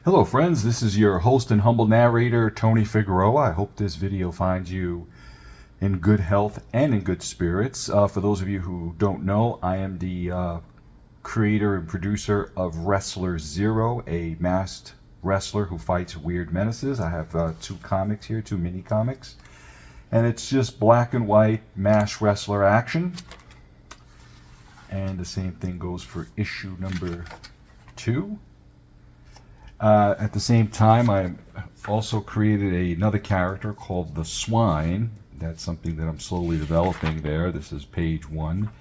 Hello friends, this is your host and humble narrator, Tony Figueroa. I hope this video finds you in good health and in good spirits. For those of you who don't know, I am the creator and producer of Wrestler Zero, a masked wrestler who fights weird menaces. I have two comics here, two mini comics, and it's just black and white masked wrestler action. And the same thing goes for issue number 2. At the same time, I also created another character called the Swine. That's something that I'm slowly developing there. This is page 1.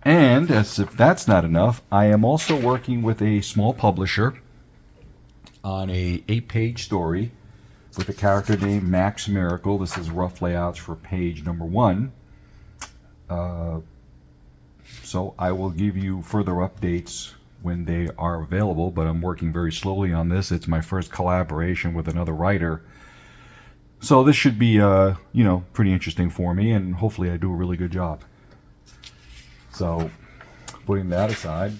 And as if that's not enough, I am also working with a small publisher on a 8-page story with a character named Max Miracle. This is rough layouts for page number 1. So I will give you further updates when they are available, but I'm working very slowly on this. It's my first collaboration with another writer. So this should be, pretty interesting for me, and hopefully I do a really good job. So, putting that aside,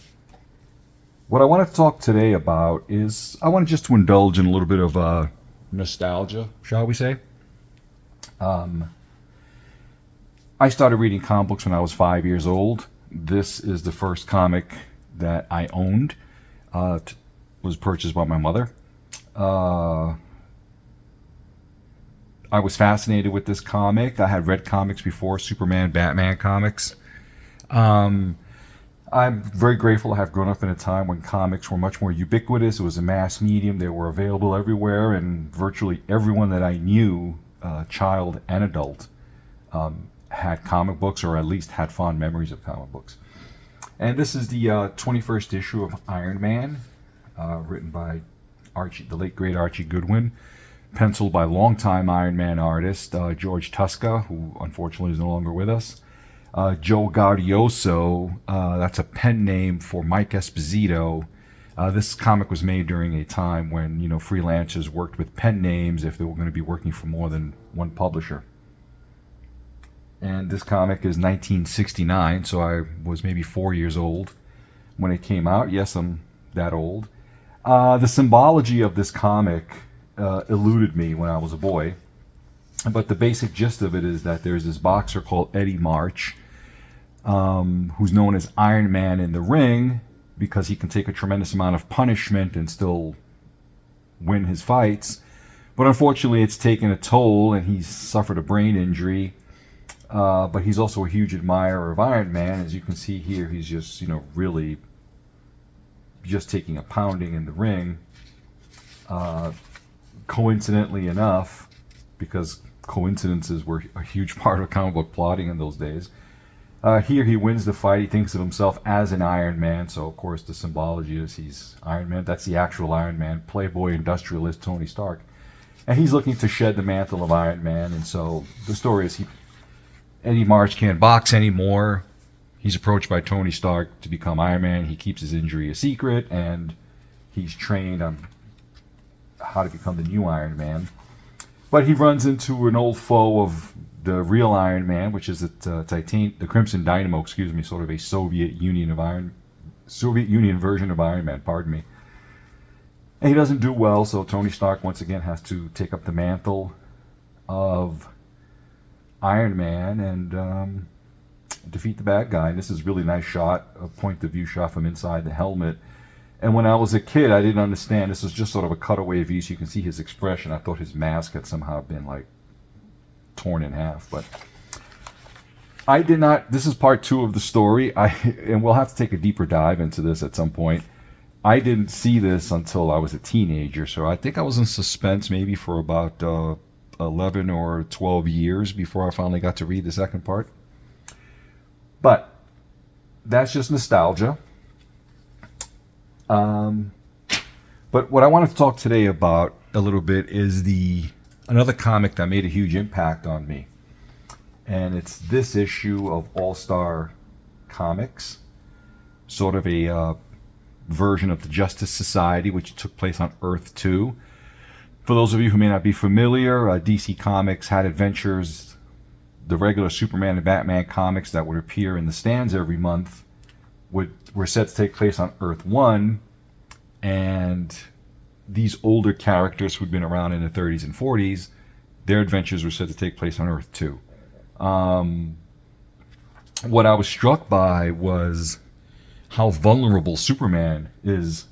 what I want to talk today about is, I want just to indulge in a little bit of nostalgia, shall we say. I started reading comic books when I was 5 years old. This is the first comic that I owned. Was purchased by my mother. I was fascinated with this comic. I had read comics before, Superman, Batman comics. I'm very grateful to have grown up in a time when comics were much more ubiquitous. It was a mass medium. They were available everywhere, and virtually everyone that I knew, child and adult, had comic books, or at least had fond memories of comic books. And this is the 21st issue of Iron Man, written by the late great Archie Goodwin, penciled by longtime Iron Man artist George Tuska, who unfortunately is no longer with us. Joe Gaudioso, that's a pen name for Mike Esposito. This comic was made during a time when freelancers worked with pen names if they were going to be working for more than one publisher. And this comic is 1969, so I was maybe 4 years old when it came out. Yes, I'm that old. The symbology of this comic eluded me when I was a boy. But the basic gist of it is that there's this boxer called Eddie March, who's known as Iron Man in the ring because he can take a tremendous amount of punishment and still win his fights. But unfortunately, it's taken a toll, and he's suffered a brain injury. But he's also a huge admirer of Iron Man. As you can see here, he's just, really just taking a pounding in the ring. Coincidentally enough, because coincidences were a huge part of comic book plotting in those days, here he wins the fight. He thinks of himself as an Iron Man, so of course the symbology is he's Iron Man. That's the actual Iron Man, playboy industrialist Tony Stark. And he's looking to shed the mantle of Iron Man, and so the story is Eddie March can't box anymore. He's approached by Tony Stark to become Iron Man. He keeps his injury a secret, and he's trained on how to become the new Iron Man. But he runs into an old foe of the real Iron Man, which is the Crimson Dynamo, sort of a Soviet Union version of Iron Man, pardon me. And he doesn't do well, so Tony Stark once again has to take up the mantle of Iron Man and defeat the bad guy. And this is a really nice shot, a point of view shot from inside the helmet. And when I was a kid, I didn't understand. This was just sort of a cutaway view, so you can see his expression. I thought his mask had somehow been torn in half, but I did not. This is part 2 of the story. And we'll have to take a deeper dive into this at some point. I didn't see this until I was a teenager, so I think I was in suspense maybe for about 11 or 12 years before I finally got to read the second part. But that's just nostalgia. But what I wanted to talk today about a little bit is another comic that made a huge impact on me. And it's this issue of All-Star Comics, sort of a version of the Justice Society, which took place on Earth 2. For those of you who may not be familiar, DC Comics had adventures, the regular Superman and Batman comics that would appear in the stands every month were set to take place on Earth 1, and these older characters who'd been around in the 30s and 40s, their adventures were said to take place on Earth too. What I was struck by was how vulnerable Superman is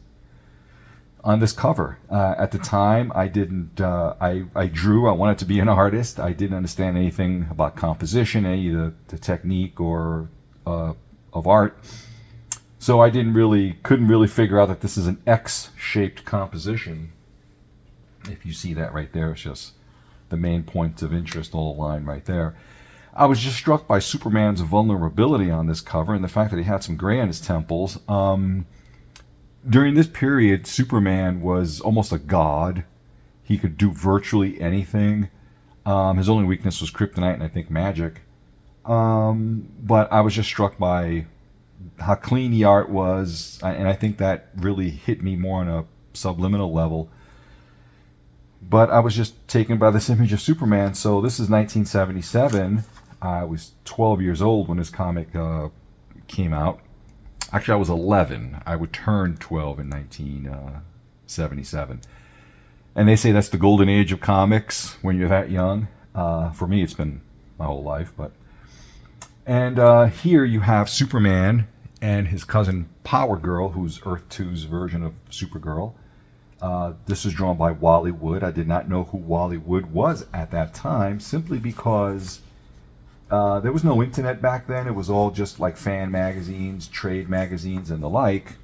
on this cover. At the time, I didn't. I drew. I wanted to be an artist. I didn't understand anything about composition, any of the technique or of art. So I couldn't really figure out that this is an X-shaped composition. If you see that right there, it's just the main points of interest all aligned right there. I was just struck by Superman's vulnerability on this cover and the fact that he had some gray on his temples. During this period, Superman was almost a god. He could do virtually anything. His only weakness was kryptonite and I think magic. But I was just struck by how clean the art was, and I think that really hit me more on a subliminal level. But I was just taken by this image of Superman. So this is 1977. I was 12 years old when this comic came out. Actually, I was 11. I would turn 12 in 1977. And they say that's the golden age of comics when you're that young. For me, it's been my whole life. And here you have Superman and his cousin Power Girl, who's Earth 2's version of Supergirl. This is drawn by Wallace Wood. I did not know who Wallace Wood was at that time, simply because there was no internet back then. It was all just like fan magazines, trade magazines, and the like.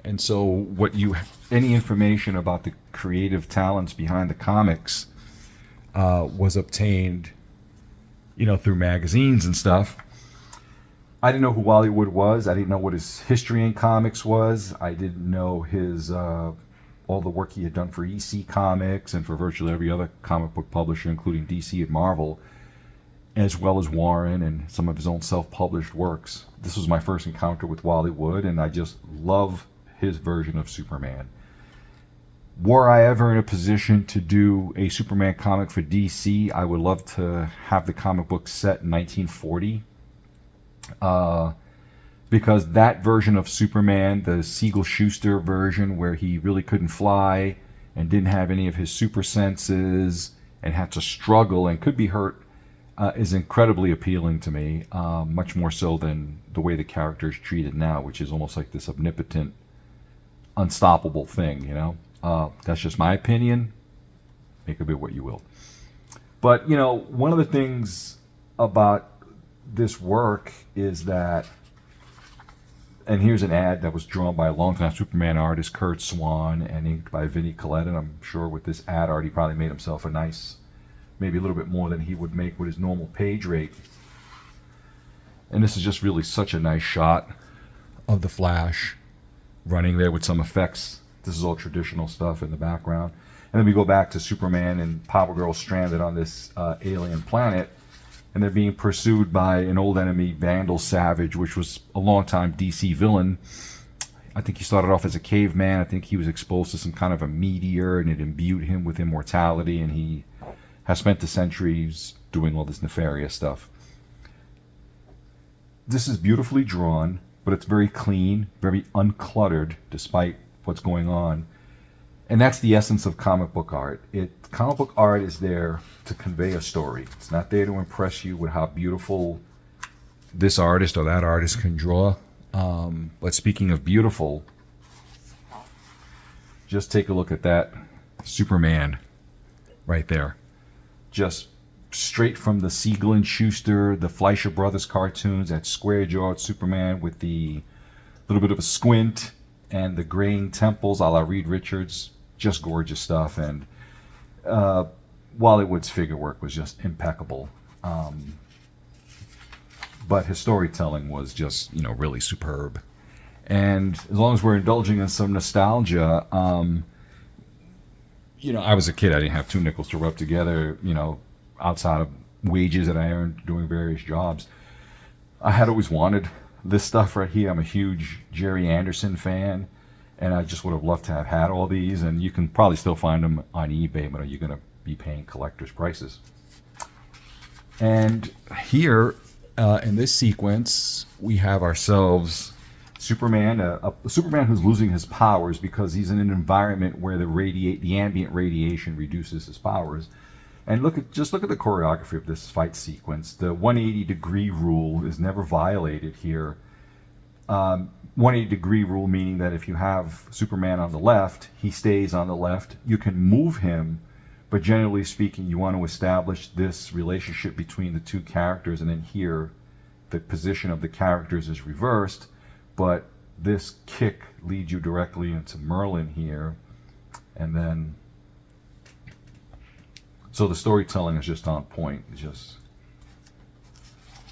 And so any information about the creative talents behind the comics was obtained, through magazines and stuff. I didn't know who Wallace Wood was. I didn't know what his history in comics was. I didn't know his all the work he had done for EC Comics and for virtually every other comic book publisher, including DC and Marvel, as well as Warren and some of his own self-published works. This was my first encounter with Wallace Wood, and I just love his version of Superman. Were I ever in a position to do a Superman comic for DC, I would love to have the comic book set in 1940. Because that version of Superman, the Siegel-Schuster version, where he really couldn't fly and didn't have any of his super senses and had to struggle and could be hurt, is incredibly appealing to me, much more so than the way the character is treated now, which is almost like this omnipotent, unstoppable thing, That's just my opinion. Make of it what you will. But, one of the things about this work is that, and here's an ad that was drawn by a longtime Superman artist, Kurt Swan, and inked by Vinnie Collette, and I'm sure with this ad art he probably made himself a nice, maybe a little bit more than he would make with his normal page rate. And this is just really such a nice shot of the Flash running there with some effects. This is all traditional stuff in the background. And then we go back to Superman and Power Girl stranded on this alien planet, and they're being pursued by an old enemy, Vandal Savage, which was a longtime DC villain. I think he started off as a caveman. I think he was exposed to some kind of a meteor, and it imbued him with immortality, and he has spent the centuries doing all this nefarious stuff. This is beautifully drawn, but it's very clean, very uncluttered, despite what's going on. And that's the essence of comic book art. Comic book art is there to convey a story. It's not there to impress you with how beautiful this artist or that artist can draw. But speaking of beautiful, just take a look at that Superman right there. Just straight from the Siegel and Schuster, the Fleischer Brothers cartoons, that square-jawed Superman with the little bit of a squint and the graying temples a la Reed Richards. Just gorgeous stuff. And Wallace Wood's figure work was just impeccable. But his storytelling was just, really superb. And as long as we're indulging in some nostalgia, I was a kid. I didn't have 2 nickels to rub together, outside of wages that I earned doing various jobs. I had always wanted this stuff right here. I'm a huge Jerry Anderson fan, and I just would have loved to have had all these. And you can probably still find them on eBay, but are you going to be paying collector's prices? And here in this sequence, we have ourselves Superman, a Superman who's losing his powers because he's in an environment where the ambient radiation reduces his powers. And just look at the choreography of this fight sequence. The 180-degree rule is never violated here. 180-degree rule meaning that if you have Superman on the left, he stays on the left. You can move him, but generally speaking, you want to establish this relationship between the two characters, and then here, the position of the characters is reversed, but this kick leads you directly into Merlin here, and then so the storytelling is just on point.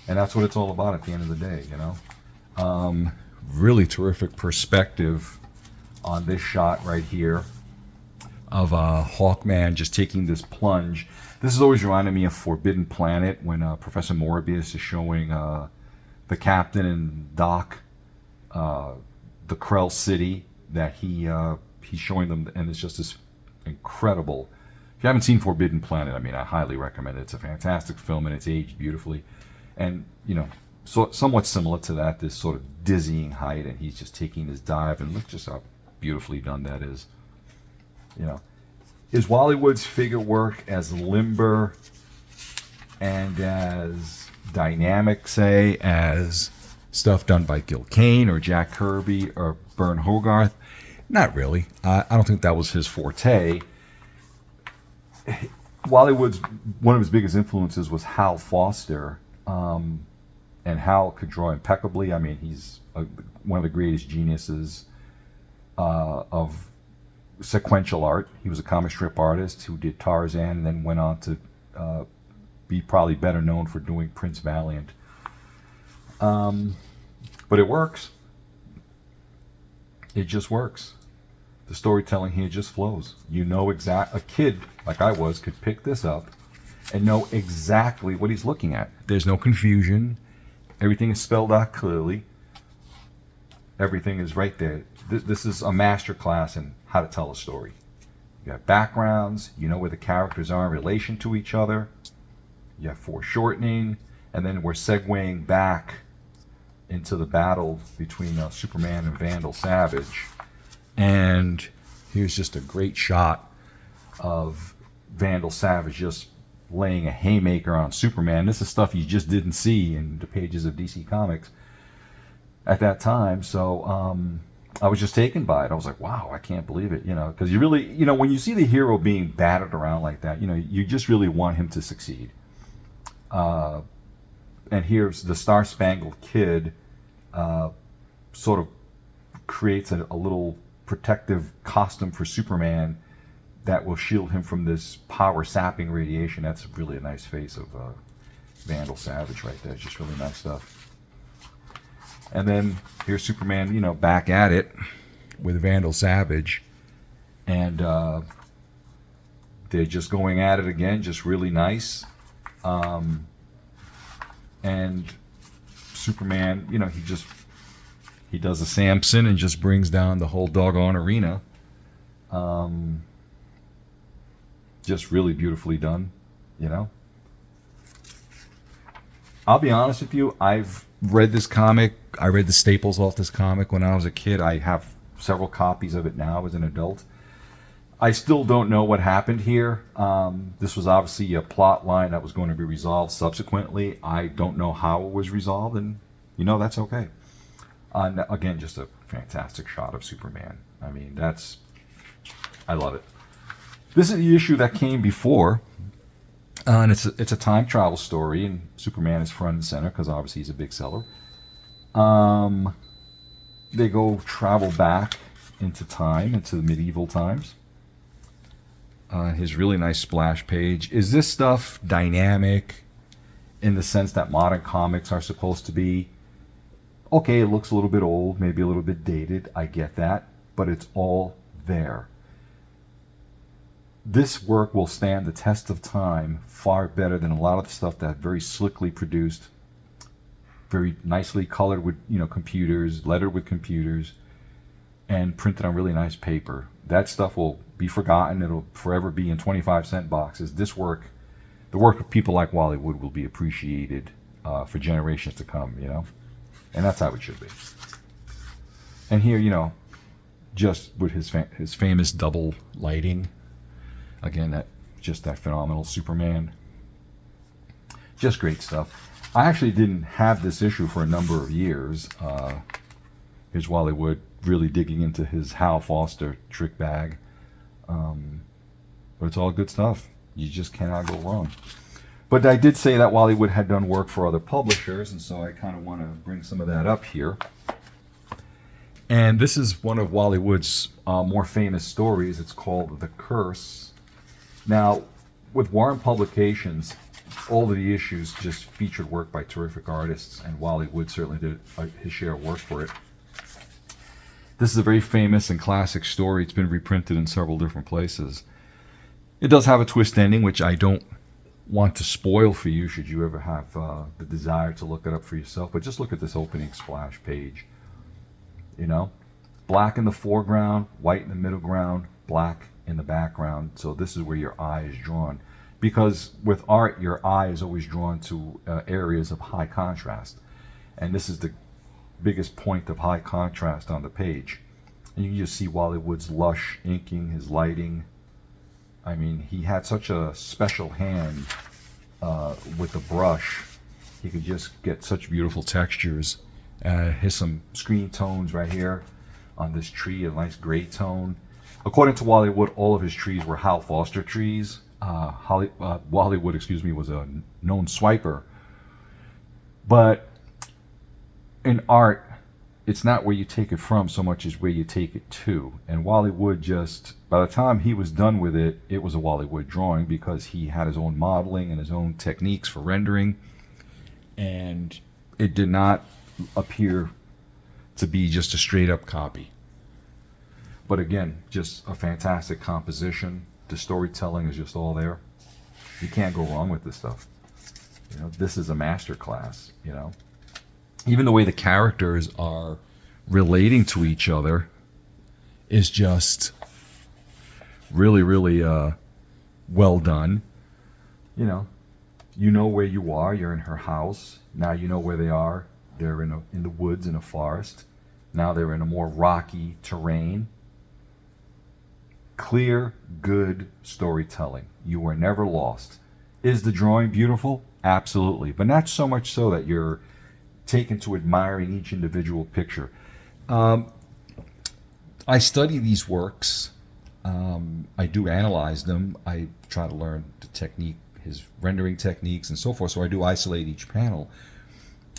And that's what it's all about at the end of the day, you know. Really terrific perspective on this shot right here of Hawkman just taking this plunge. This has always reminded me of Forbidden Planet when Professor Morbius is showing the Captain and Doc the Krell city that he's showing them, and it's just this incredible. If you haven't seen Forbidden Planet, I mean, I highly recommend it. It's a fantastic film, and it's aged beautifully. And, you know, so somewhat similar to that, this sort of dizzying height, and he's just taking this dive, and look just how beautifully done that is. You know, is Wally Wood's figure work as limber and as dynamic, say, as stuff done by Gil Kane or Jack Kirby or Bern Hogarth? Not really. I don't think that was his forte. Wally Wood's one of his biggest influences was Hal Foster, and Hal could draw impeccably. I mean, he's one of the greatest geniuses of sequential art. He was a comic strip artist who did Tarzan and then went on to be probably better known for doing Prince Valiant. But it works. It just works. The storytelling here just flows. You know a kid like I was could pick this up and know exactly what he's looking at. There's no confusion. Everything is spelled out clearly. Everything is right there. This is a master class in how to tell a story. You have backgrounds, you know where the characters are in relation to each other. You have foreshortening, and then we're segueing back into the battle between Superman and Vandal Savage. And here's just a great shot of Vandal Savage just laying a haymaker on Superman. This is stuff you just didn't see in the pages of DC Comics at that time. So I was just taken by it. I was like, wow, I can't believe it, you know, because you really, you know, when you see the hero being battered around like that, you know, you just really want him to succeed. And here's the Star Spangled Kid sort of creates a little protective costume for Superman that will shield him from this power sapping radiation. That's really a nice face of Vandal Savage right there. It's just really nice stuff. And then here's Superman, you know, back at it with Vandal Savage, and they're just going at it again, just really nice. And Superman, you know, he does a Samson and just brings down the whole doggone arena. Just really beautifully done, you know. I'll be honest with you, I've read this comic. I read the staples off this comic when I was a kid. I have several copies of it now as an adult. I still don't know what happened here. This was obviously a plot line that was going to be resolved subsequently. I don't know how it was resolved, and, you know, that's okay. Again, just a fantastic shot of Superman. I mean, I love it. This is the issue that came before, and it's a time travel story, and Superman is front and center because obviously he's a big seller. They go travel back into time, into the medieval times. His really nice splash page. Is this stuff dynamic in the sense that modern comics are supposed to be? Okay, it looks a little bit old, maybe a little bit dated. I get that, but it's all there. This work will stand the test of time far better than a lot of the stuff that very slickly produced, very nicely colored with, you know, computers, lettered with computers, and printed on really nice paper. That stuff will be forgotten. It'll forever be in 25-cent boxes. This work, the work of people like Wally Wood, will be appreciated for generations to come, you know? And that's how it should be. And here, just with his famous double lighting, again, that phenomenal Superman. Just great stuff. I actually didn't have this issue for a number of years. Here's Wally Wood really digging into his Hal Foster trick bag. But it's all good stuff. You just cannot go wrong. But I did say that Wally Wood had done work for other publishers, and so I kind of want to bring some of that up here. And this is one of Wally Wood's more famous stories. It's called The Curse. Now, with Warren Publications, all of the issues just featured work by terrific artists, and Wally Wood certainly did his share of work for it. This is a very famous and classic story. It's been reprinted in several different places. It does have a twist ending, which I don't want to spoil for you should you ever have the desire to look it up for yourself. But just look at this opening splash page. Black in the foreground, white in the middle ground, black in the background. So this is where your eye is drawn. Because with art, your eye is always drawn to areas of high contrast. And this is the biggest point of high contrast on the page. And you can just see Wally Wood's lush inking, his lighting. I mean, he had such a special hand with the brush. He could just get such beautiful textures. Here's some screen tones right here on this tree, a nice gray tone. According to Wally Wood, all of his trees were Hal Foster trees. Wally Wood, was a known swiper. But in art, it's not where you take it from so much as where you take it to. And Wally Wood by the time he was done with it, it was a Wally Wood drawing because he had his own modeling and his own techniques for rendering. And it did not appear to be just a straight up copy. But again, just a fantastic composition. The storytelling is just all there. You can't go wrong with this stuff. This is a masterclass, Even the way the characters are relating to each other is just really, really well done. You know where you are. You're in her house. Now you know where they are. They're in the woods, in a forest. Now they're in a more rocky terrain. Clear, good storytelling. You are never lost. Is the drawing beautiful? Absolutely. But not so much so that you're taken to admiring each individual picture. I study these works. I do analyze them. I try to learn the technique, his rendering techniques and so forth. So I do isolate each panel.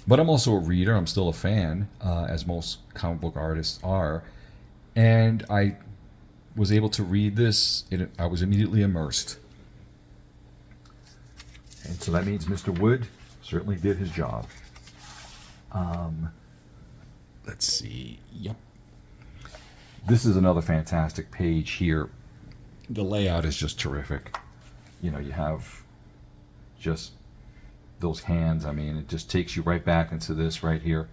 But I'm also a reader. I'm still a fan, as most comic book artists are. And I was able to read this. I was immediately immersed. And so that means Mr. Wood certainly did his job. Let's see. Yep. This is another fantastic page here. The layout is just terrific. You have just those hands. I mean, it just takes you right back into this right here.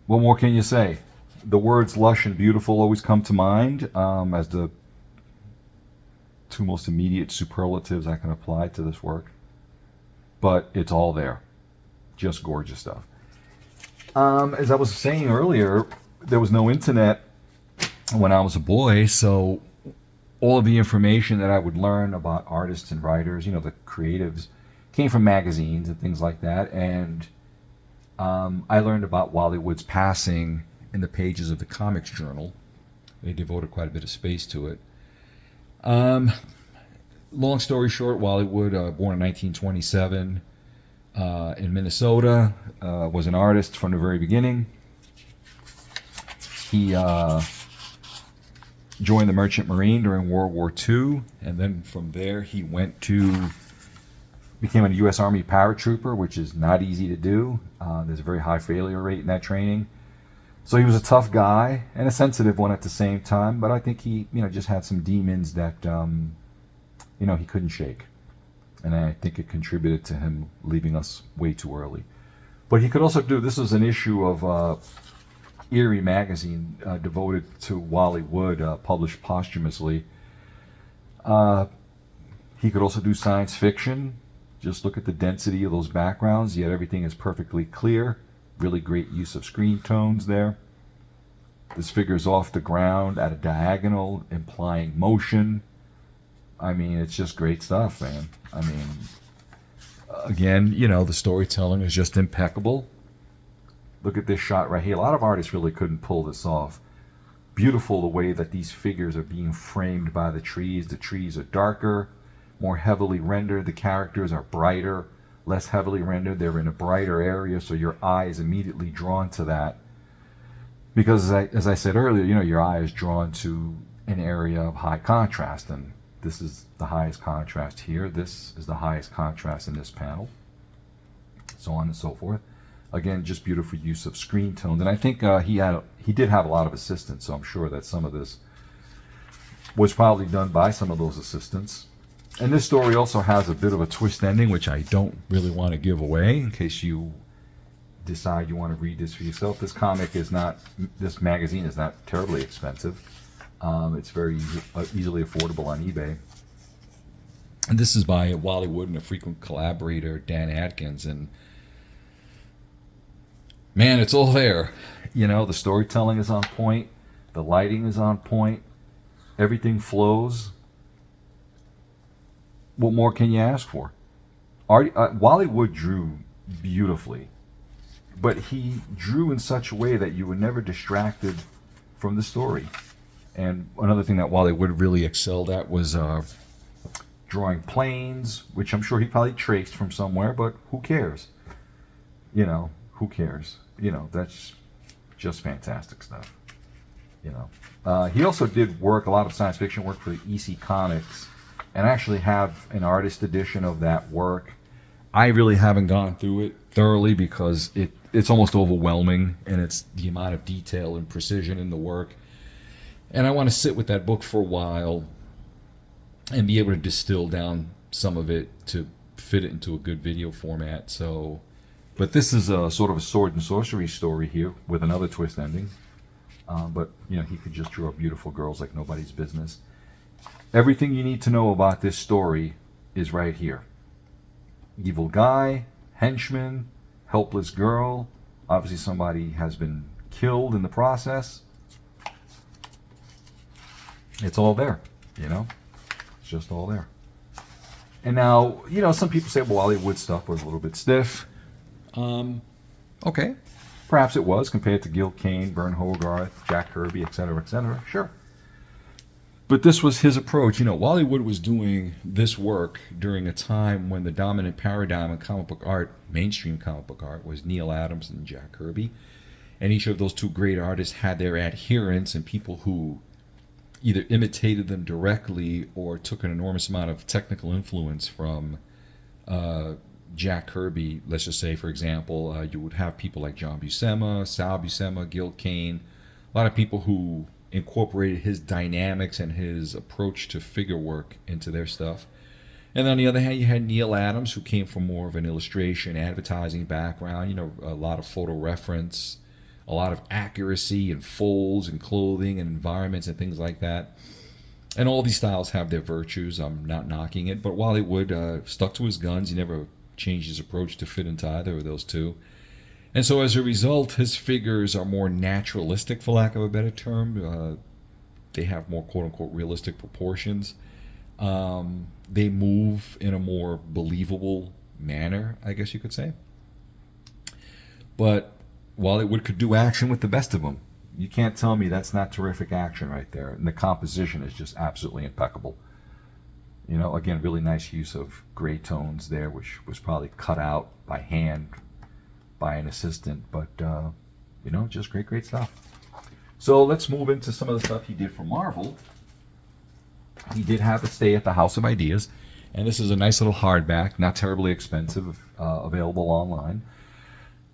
What more can you say? The words lush and beautiful always come to mind as the two most immediate superlatives I can apply to this work. But it's all there. Just gorgeous stuff. As I was saying earlier, there was no internet when I was a boy, so all of the information that I would learn about artists and writers, the creatives, came from magazines and things like that. And I learned about Wally Wood's passing in the pages of the Comics Journal. They devoted quite a bit of space to it. Long story short, Wally Wood, born in 1927 in Minnesota, was an artist from the very beginning. He joined the Merchant Marine during World War II, and then from there he became a U.S. Army paratrooper, which is not easy to do. There's a very high failure rate in that training. So he was a tough guy and a sensitive one at the same time, but I think he, just had some demons that, he couldn't shake. And I think it contributed to him leaving us way too early. But he could also this was an issue of Eerie magazine devoted to Wally Wood, published posthumously. He could also do science fiction. Just look at the density of those backgrounds, yet everything is perfectly clear. Really great use of screen tones there. This figure's off the ground at a diagonal, implying motion. I mean, it's just great stuff, man. I mean, again, you know, the storytelling is just impeccable. Look at this shot right here. A lot of artists really couldn't pull this off. Beautiful the way that these figures are being framed by the trees. The trees are darker, more heavily rendered. The characters are brighter, less heavily rendered. They're in a brighter area, so your eye is immediately drawn to that. Because as I said earlier, you know, your eye is drawn to an area of high contrast, and this is the highest contrast here. This is the highest contrast in this panel, so on and so forth. Again, just beautiful use of screen tones, and I think he did have a lot of assistants, so I'm sure that some of this was probably done by some of those assistants. And this story also has a bit of a twist ending, which I don't really want to give away in case you decide you want to read this for yourself. This magazine is not terribly expensive. It's very easily affordable on eBay. And this is by Wallace Wood and a frequent collaborator, Dan Adkins. And man, it's all there. You know, the storytelling is on point. The lighting is on point. Everything flows. What more can you ask for? Wallace Wood drew beautifully, but he drew in such a way that you were never distracted from the story. And another thing that Wallace Wood really excelled at was drawing planes, which I'm sure he probably traced from somewhere, but who cares? You know, who cares? You know, that's just fantastic stuff. You know, he also did a lot of science fiction work for the EC Comics, and I actually have an artist edition of that work. I really haven't gone through it thoroughly because it's almost overwhelming, and it's the amount of detail and precision in the work. And I want to sit with that book for a while and be able to distill down some of it to fit it into a good video format. So, but this is a sort of a sword and sorcery story here with another twist ending. But, you know, he could just draw beautiful girls like nobody's business. Everything you need to know about this story is right here. Evil guy, henchman, helpless girl. Obviously somebody has been killed in the process. It's all there, you know? It's just all there. And now, you know, some people say, well, Wallace Wood stuff was a little bit stiff. Okay. Perhaps it was compared to Gil Kane, Vern Hogarth, Jack Kirby, etc., etc. Sure. But this was his approach. You know, Wallace Wood was doing this work during a time when the dominant paradigm in comic book art, mainstream comic book art, was Neal Adams and Jack Kirby. And each of those two great artists had their adherents and people who either imitated them directly or took an enormous amount of technical influence from Jack Kirby. Let's just say, for example, you would have people like John Buscema, Sal Buscema, Gil Kane, a lot of people who incorporated his dynamics and his approach to figure work into their stuff. And on the other hand, you had Neal Adams, who came from more of an illustration, advertising background, you know, a lot of photo reference, a lot of accuracy and folds and clothing and environments and things like that. And all these styles have their virtues. I'm not knocking it. But Wallace Wood stuck to his guns. He never changed his approach to fit into either of those two. And so as a result, his figures are more naturalistic, for lack of a better term. They have more quote-unquote realistic proportions. They move in a more believable manner, I guess you could say. But Wallace Wood could do action with the best of them. You can't tell me that's not terrific action right there. And the composition is just absolutely impeccable. You know, again, really nice use of gray tones there, which was probably cut out by hand by an assistant. But, you know, just great, great stuff. So let's move into some of the stuff he did for Marvel. He did have a stay at the House of Ideas. And this is a nice little hardback, not terribly expensive, available online.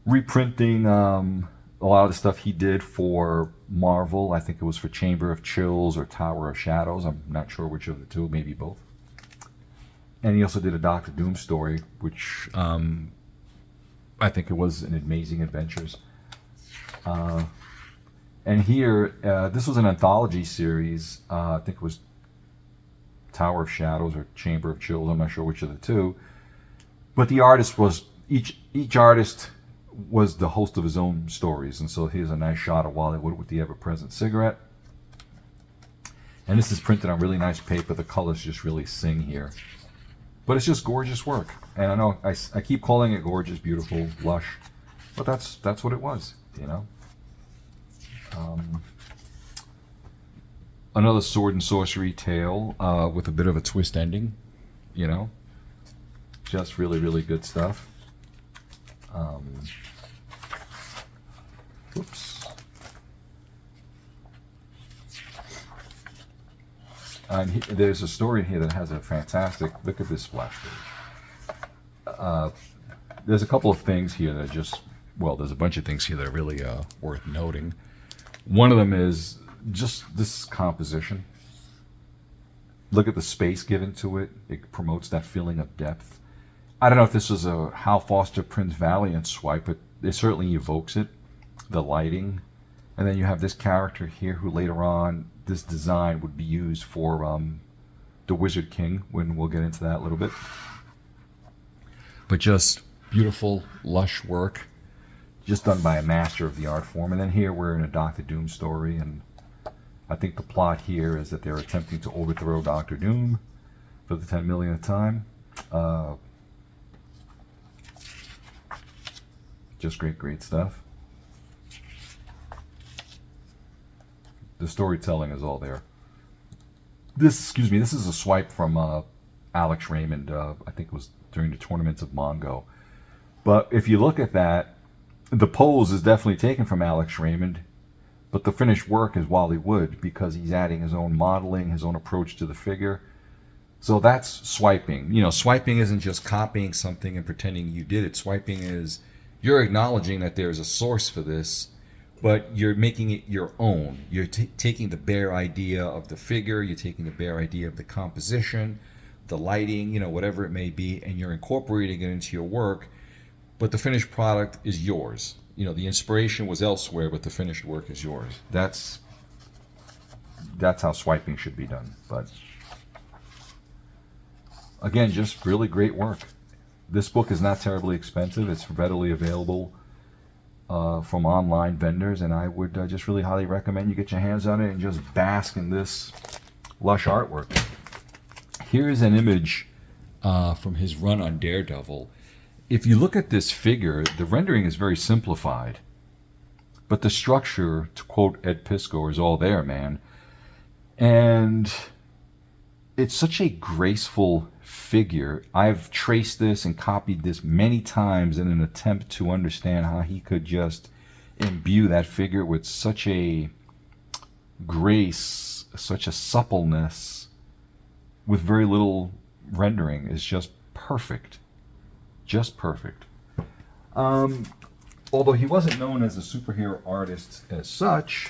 Reprinting a lot of the stuff he did for Marvel. I think it was for Chamber of Chills or Tower of Shadows. I'm not sure which of the two, maybe both. And he also did a Doctor Doom story, which I think it was an Amazing Adventures. And here, this was an anthology series. I think it was Tower of Shadows or Chamber of Chills. I'm not sure which of the two. But the artist was, each artist was the host of his own stories. And so here's a nice shot of Wally Wood with the ever-present cigarette. And this is printed on really nice paper. The colors just really sing here. But it's just gorgeous work. And I know I keep calling it gorgeous, beautiful, lush. But that's what it was, you know. Another sword and sorcery tale with a bit of a twist ending, you know. Just really, really good stuff. Oops. And there's a story here that has a fantastic, look at this splash page. There's a couple of things here that are just, well, there's a bunch of things here that are really worth noting. One of them is just this composition. Look at the space given to it. It promotes that feeling of depth. I don't know if this was a Hal Foster Prince Valiant swipe, but it certainly evokes it. The lighting. And then you have this character here who later on, this design would be used for the Wizard King, when we'll get into that a little bit. But just beautiful, lush work. Just done by a master of the art form. And then here we're in a Doctor Doom story, and I think the plot here is that they're attempting to overthrow Doctor Doom for the 10 millionth time. Just great stuff. The storytelling is all there. This is a swipe from Alex Raymond. I think it was during the tournaments of Mongo. But if you look at that, the pose is definitely taken from Alex Raymond, but the finished work is Wally Wood because he's adding his own modeling, his own approach to the figure. So that's swiping. You know, swiping isn't just copying something and pretending you did it. Swiping is you're acknowledging that there's a source for this, but you're making it your own. You're taking the bare idea of the figure, you're taking the bare idea of the composition, the lighting, you know, whatever it may be, and you're incorporating it into your work, but the finished product is yours. You know, the inspiration was elsewhere, but the finished work is yours. That's how swiping should be done. But again, just really great work. This book is not terribly expensive. It's readily available from online vendors, and I would just really highly recommend you get your hands on it and just bask in this lush artwork. Here's an image from his run on Daredevil. If you look at this figure, the rendering is very simplified, but the structure, to quote Ed Pisco, is all there, man. And it's such a graceful figure. I've traced this and copied this many times in an attempt to understand how he could just imbue that figure with such a grace, such a suppleness, with very little rendering. Is just perfect. Just perfect. Although he wasn't known as a superhero artist as such,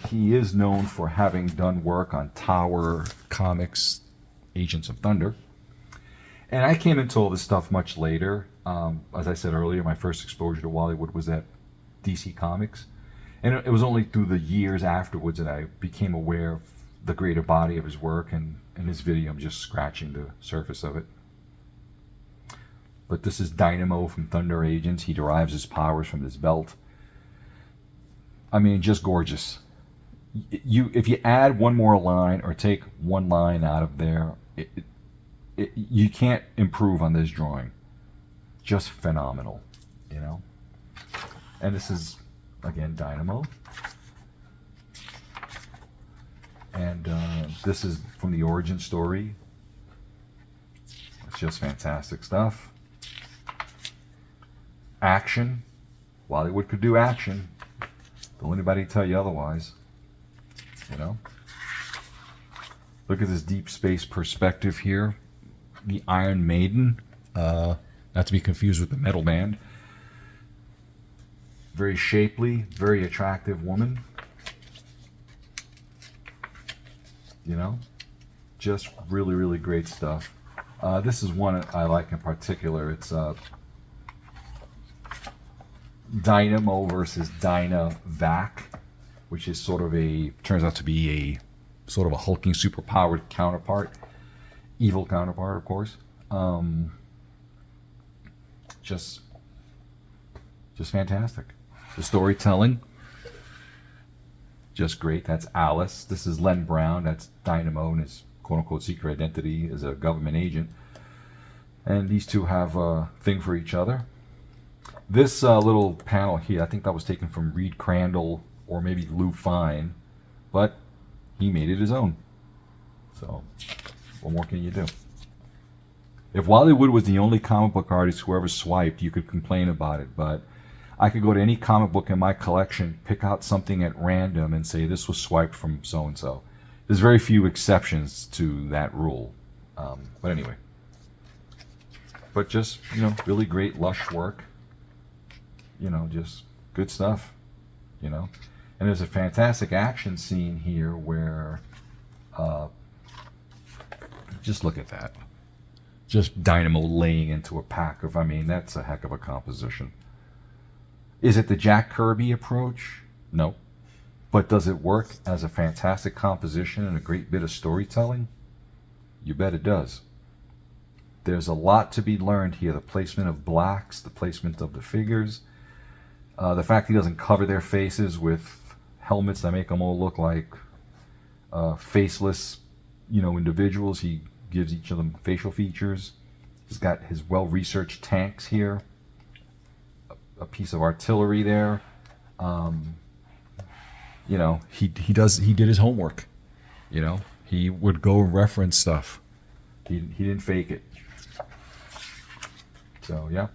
he is known for having done work on Tower Comics, Agents of Thunder. And I came into all this stuff much later. As I said earlier, my first exposure to Wally Wood was at DC Comics. And it was only through the years afterwards that I became aware of the greater body of his work. And in this video, I'm just scratching the surface of it. But this is Dynamo from Thunder Agents. He derives his powers from this belt. I mean, just gorgeous. If you add one more line or take one line out of there, you can't improve on this drawing. Just phenomenal, you know. And this is, again, Dynamo. And this is from the origin story. It's just fantastic stuff. Action. Wally Wood could do action. Don't let anybody tell you otherwise. You know? Look at this deep space perspective here. The Iron Maiden. Not to be confused with the metal band. Very shapely, very attractive woman. You know? Just really, really great stuff. This is one I like in particular. It's Dynamo versus Dynavac, which is sort of turns out to be a sort of a hulking, superpowered counterpart. Evil counterpart, of course. Just Just fantastic. The storytelling, just great. That's Alice. This is Len Brown. That's Dynamo and his quote-unquote secret identity as a government agent. And these two have a thing for each other. This little panel here, I think that was taken from Reed Crandall or maybe Lou Fine, but he made it his own. So, what more can you do? If Wally Wood was the only comic book artist who ever swiped, you could complain about it, but I could go to any comic book in my collection, pick out something at random, and say this was swiped from so-and-so. There's very few exceptions to that rule. But anyway. But just, really great, lush work. Just good stuff. And there's a fantastic action scene here where, just look at that. Just Dynamo laying into a pack of, that's a heck of a composition. Is it the Jack Kirby approach? No. But does it work as a fantastic composition and a great bit of storytelling? You bet it does. There's a lot to be learned here. The placement of blacks, the placement of the figures, the fact he doesn't cover their faces with helmets that make them all look like faceless, individuals. He gives each of them facial features. He's got his well-researched tanks here, a piece of artillery there. He did his homework. He would go reference stuff. He didn't fake it. So yeah.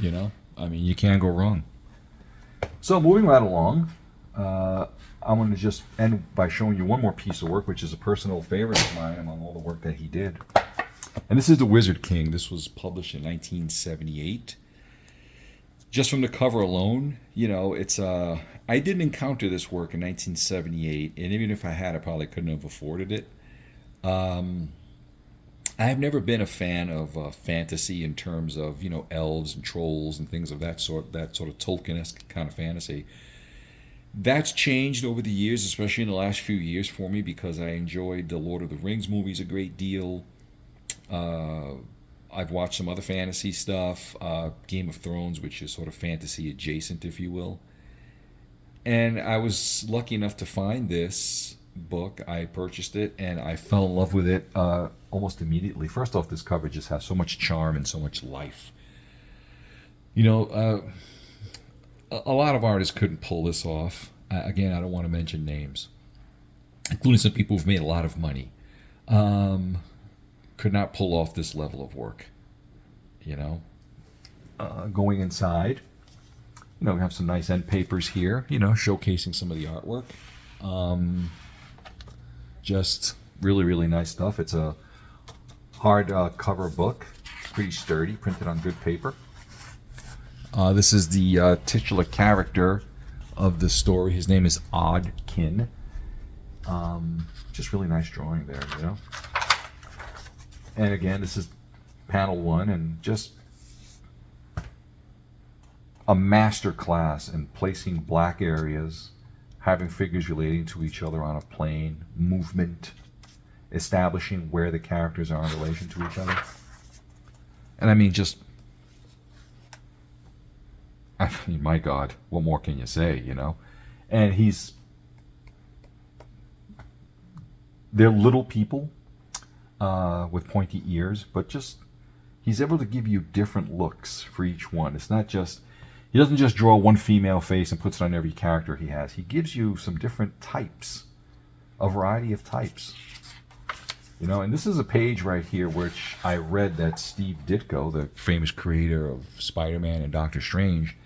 You can't go wrong. So moving right along, I want to just end by showing you one more piece of work, which is a personal favorite of mine among all the work that he did. And this is The Wizard King. This was published in 1978. Just from the cover alone, it's I didn't encounter this work in 1978, and even if I had, I probably couldn't have afforded it. I've never been a fan of fantasy in terms of elves and trolls and things of that sort of Tolkien-esque kind of fantasy. That's changed over the years, especially in the last few years for me, because I enjoyed the Lord of the Rings movies a great deal. I've watched some other fantasy stuff, Game of Thrones, which is sort of fantasy adjacent, if you will. And I was lucky enough to find this book. I purchased it, and I fell in love with it almost immediately. First off, this cover just has so much charm and so much life. A lot of artists couldn't pull this off. Again, I don't want to mention names, including some people who've made a lot of money. Could not pull off this level of work. Going inside, we have some nice end papers here, showcasing some of the artwork. Just really, really nice stuff. It's a hard cover book. It's pretty sturdy, printed on good paper. This is the titular character of the story. His name is Oddkin. Just really nice drawing there, And again, this is panel 1, and just a master class in placing black areas, having figures relating to each other on a plane, movement, establishing where the characters are in relation to each other. And my God, what more can you say, And they're little people with pointy ears, but he's able to give you different looks for each one. It's not just, he doesn't just draw one female face and puts it on every character he has. He gives you some different types, a variety of types. And this is a page right here which I read that Steve Ditko, the famous creator of Spider-Man and Doctor Strange,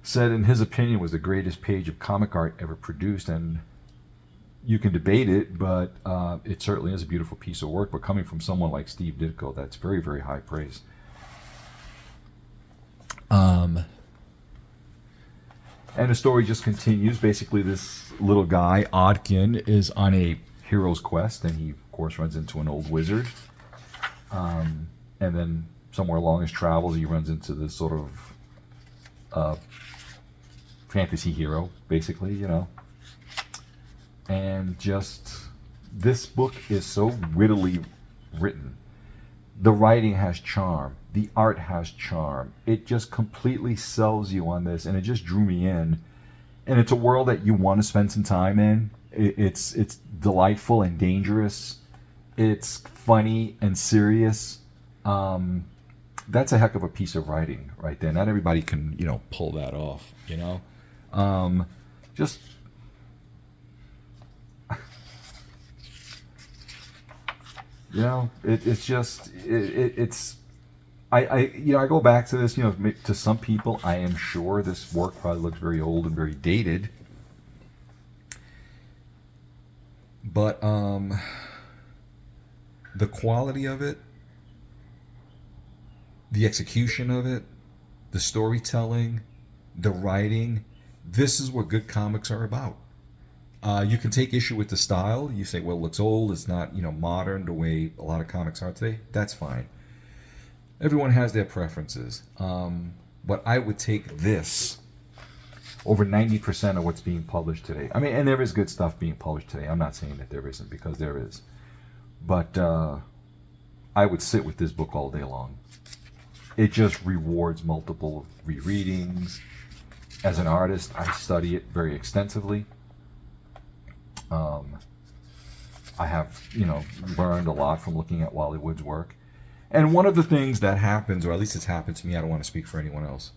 said in his opinion was the greatest page of comic art ever produced. And you can debate it, but it certainly is a beautiful piece of work. But coming from someone like Steve Ditko, that's very, very high praise. And the story just continues. Basically, this little guy, Oddkin, is on a hero's quest, and he, of course, runs into an old wizard. And then somewhere along his travels, he runs into this sort of fantasy hero, basically, And just, this book is so wittily written. The writing has charm. The art has charm. It just completely sells you on this, and it just drew me in. And it's a world that you want to spend some time in. It's delightful and dangerous. It's funny and serious. That's a heck of a piece of writing right there. Not everybody can, pull that off, Just it's just it's I go back to this, to some people I am sure this work probably looks very old and very dated, but the quality of it, the execution of it, the storytelling, the writing, this is what good comics are about. You can take issue with the style. You say, well, it looks old. It's not, modern the way a lot of comics are today. That's fine. Everyone has their preferences. But I would take this over 90% of what's being published today. I mean, and there is good stuff being published today. I'm not saying that there isn't, because there is. But I would sit with this book all day long. It just rewards multiple rereadings. As an artist, I study it very extensively. I have, learned a lot from looking at Wallace Wood's work. And one of the things that happens, or at least it's happened to me, I don't want to speak for anyone else,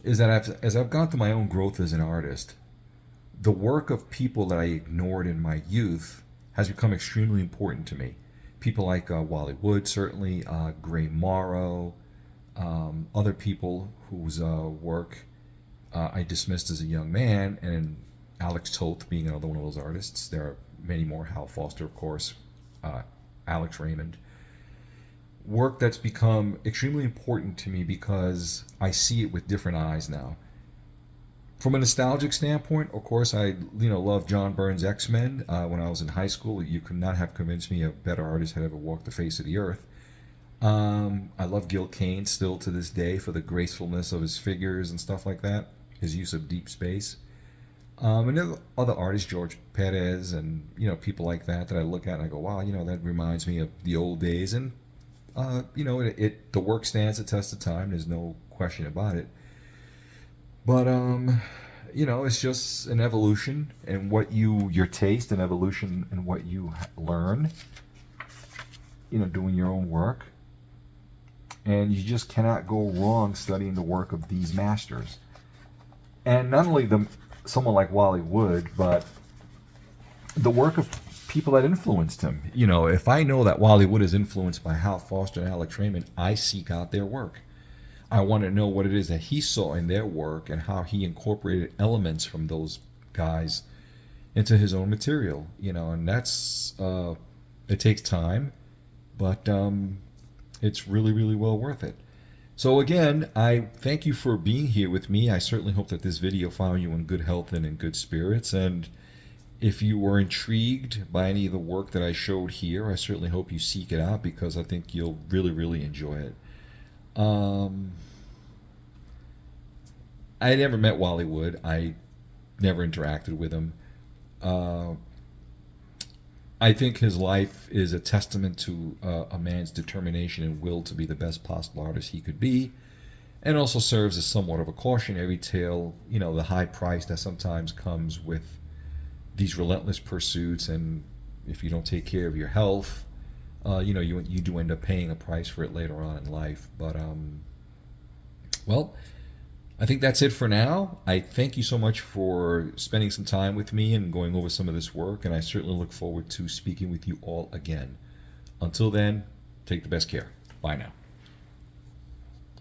is that as I've gone through my own growth as an artist, the work of people that I ignored in my youth has become extremely important to me. People like Wallace Wood, certainly, Gray Morrow, other people whose work I dismissed as a young man, and Alex Toth being another one of those artists. There are many more. Hal Foster, of course, Alex Raymond. Work that's become extremely important to me because I see it with different eyes now. From a nostalgic standpoint, of course, I love John Byrne's X-Men. When I was in high school, you could not have convinced me a better artist had ever walked the face of the earth. I love Gil Kane still to this day for the gracefulness of his figures and stuff like that, his use of deep space. And there are other artists, George Perez and people like that I look at and I go, wow, that reminds me of the old days. And the work stands the test of time. There's no question about it. But it's just an evolution in your taste, and evolution in what you learn. Doing your own work, and you just cannot go wrong studying the work of these masters. And not only someone like Wallace Wood, but the work of people that influenced him. If I know that Wallace Wood is influenced by Hal Foster and Alex Raymond, I seek out their work. I want to know what it is that he saw in their work and how he incorporated elements from those guys into his own material. And that's it takes time, but it's really, really well worth it. So again, I thank you for being here with me. I certainly hope that this video found you in good health and in good spirits. And if you were intrigued by any of the work that I showed here, I certainly hope you seek it out, because I think you'll really, really enjoy it. I never met Wallace Wood. I never interacted with him. I think his life is a testament to a man's determination and will to be the best possible artist he could be, and also serves as somewhat of a cautionary tale, the high price that sometimes comes with these relentless pursuits, and if you don't take care of your health, you do end up paying a price for it later on in life. But well, I think that's it for now. I thank you so much for spending some time with me and going over some of this work, and I certainly look forward to speaking with you all again. Until then, take the best care. Bye now.